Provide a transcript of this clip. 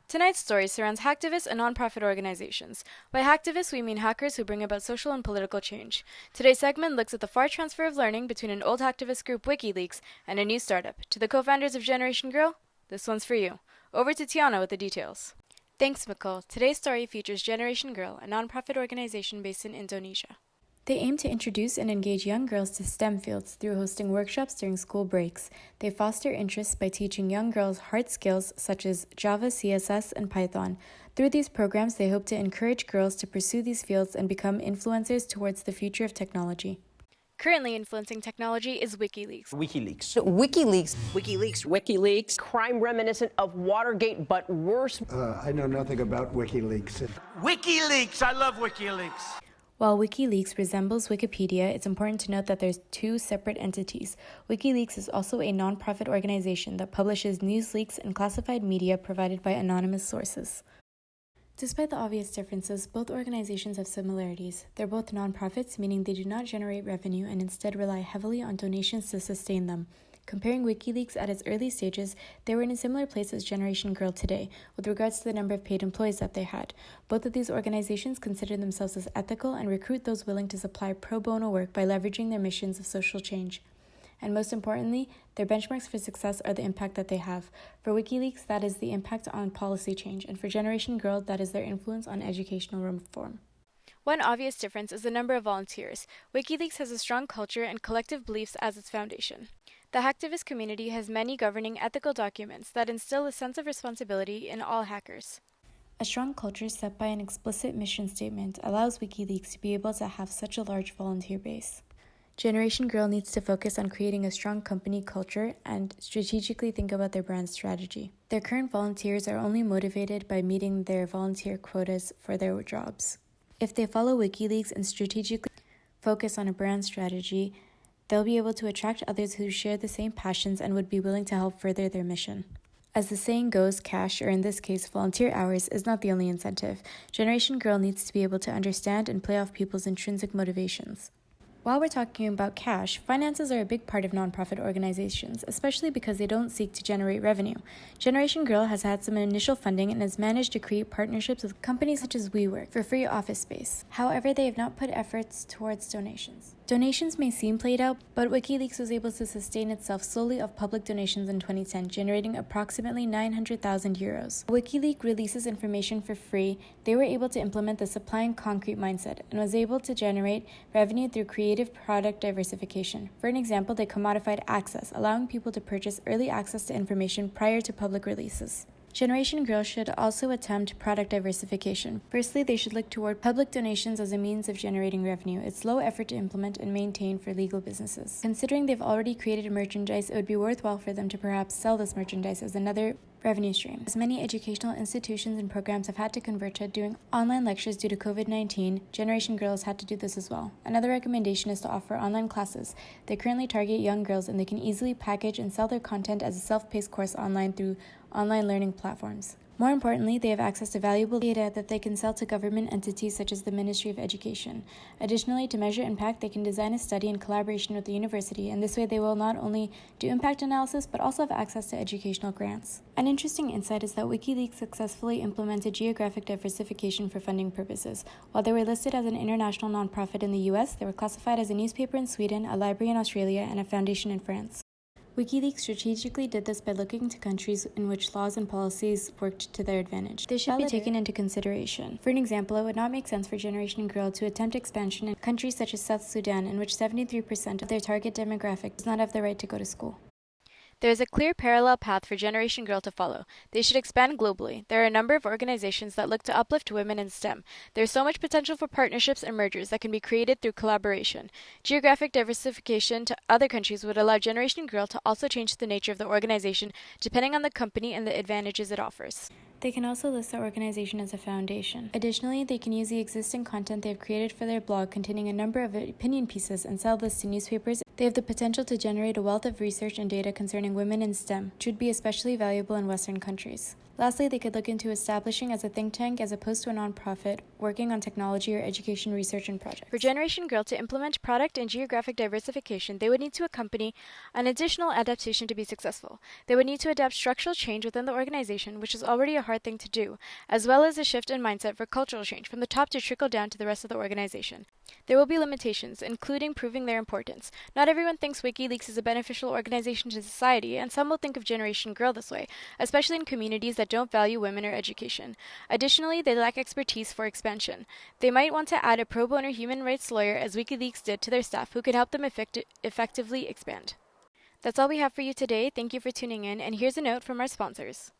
Tonight's story surrounds hacktivists and nonprofit organizations. By hacktivists, we mean hackers who bring about social and political change. Today's segment looks at the far transfer of learning between an old hacktivist group, WikiLeaks, and a new startup. To the co-founders of Generation Girl, this one's for you. Over to Tiana with the details. Thanks, Mikkel. Today's story features Generation Girl, a nonprofit organization based in Indonesia. They aim to introduce and engage young girls to STEM fields through hosting workshops during school breaks. They foster interests by teaching young girls hard skills such as Java, CSS, and Python. Through these programs, they hope to encourage girls to pursue these fields and become influencers towards the future of technology. Currently influencing technology is WikiLeaks. WikiLeaks. Crime reminiscent of Watergate, but worse. I know nothing about WikiLeaks. WikiLeaks! I love WikiLeaks! While WikiLeaks resembles Wikipedia, it's important to note that there's two separate entities. WikiLeaks is also a non-profit organization that publishes news leaks and classified media provided by anonymous sources. Despite the obvious differences, both organizations have similarities. They're both non-profits, meaning they do not generate revenue and instead rely heavily on donations to sustain them. Comparing WikiLeaks at its early stages, they were in a similar place as Generation Girl today, with regards to the number of paid employees that they had. Both of these organizations consider themselves as ethical and recruit those willing to supply pro bono work by leveraging their missions of social change. And most importantly, their benchmarks for success are the impact that they have. For WikiLeaks, that is the impact on policy change, and for Generation Girl, that is their influence on educational reform. One obvious difference is the number of volunteers. WikiLeaks has a strong culture and collective beliefs as its foundation. The hacktivist community has many governing ethical documents that instill a sense of responsibility in all hackers. A strong culture set by an explicit mission statement allows WikiLeaks to be able to have such a large volunteer base. Generation Girl needs to focus on creating a strong company culture and strategically think about their brand strategy. Their current volunteers are only motivated by meeting their volunteer quotas for their jobs. If they follow WikiLeaks and strategically focus on a brand strategy, they'll be able to attract others who share the same passions and would be willing to help further their mission. As the saying goes, cash, or in this case, volunteer hours, is not the only incentive. Generation Girl needs to be able to understand and play off people's intrinsic motivations. While we're talking about cash, finances are a big part of nonprofit organizations, especially because they don't seek to generate revenue. Generation Girl has had some initial funding and has managed to create partnerships with companies such as WeWork for free office space. However, they have not put efforts towards donations. Donations may seem played out, but WikiLeaks was able to sustain itself solely off public donations in 2010, generating approximately 900,000 euros. WikiLeaks releases information for free. They were able to implement the supply and concrete mindset and was able to generate revenue through creative product diversification. For an example, they commodified access, allowing people to purchase early access to information prior to public releases. Generation Girl should also attempt product diversification. Firstly, they should look toward public donations as a means of generating revenue. It's low effort to implement and maintain for legal businesses. Considering they've already created merchandise, it would be worthwhile for them to perhaps sell this merchandise as another revenue stream. As many educational institutions and programs have had to convert to doing online lectures due to COVID-19, Generation Girls had to do this as well. Another recommendation is to offer online classes. They currently target young girls and they can easily package and sell their content as a self-paced course online through online learning platforms. More importantly, they have access to valuable data that they can sell to government entities such as the Ministry of Education. Additionally, to measure impact, they can design a study in collaboration with the university, and this way they will not only do impact analysis, but also have access to educational grants. An interesting insight is that WikiLeaks successfully implemented geographic diversification for funding purposes. While they were listed as an international nonprofit in the US, they were classified as a newspaper in Sweden, a library in Australia, and a foundation in France. WikiLeaks strategically did this by looking to countries in which laws and policies worked to their advantage. This should be taken into consideration. For an example, it would not make sense for Generation Girl to attempt expansion in countries such as South Sudan, in which 73% of their target demographic does not have the right to go to school. There is a clear parallel path for Generation Girl to follow. They should expand globally. There are a number of organizations that look to uplift women in STEM. There is so much potential for partnerships and mergers that can be created through collaboration. Geographic diversification to other countries would allow Generation Girl to also change the nature of the organization depending on the company and the advantages it offers. They can also list the organization as a foundation. Additionally, they can use the existing content they have created for their blog containing a number of opinion pieces and sell this to newspapers. They have the potential to generate a wealth of research and data concerning women in STEM, which would be especially valuable in Western countries. Lastly, they could look into establishing as a think tank as opposed to a nonprofit working on technology or education research and projects. For Generation Girl to implement product and geographic diversification, they would need to accompany an additional adaptation to be successful. They would need to adapt structural change within the organization, which is already a hard thing to do, as well as a shift in mindset for cultural change from the top to trickle down to the rest of the organization. There will be limitations, including proving their importance. Not everyone thinks WikiLeaks is a beneficial organization to society, and some will think of Generation Girl this way, especially in communities that don't value women or education. Additionally, they lack expertise for expansion. They might want to add a pro bono human rights lawyer, as WikiLeaks did, to their staff who can help them effectively expand. That's all we have for you today. Thank you for tuning in, and here's a note from our sponsors.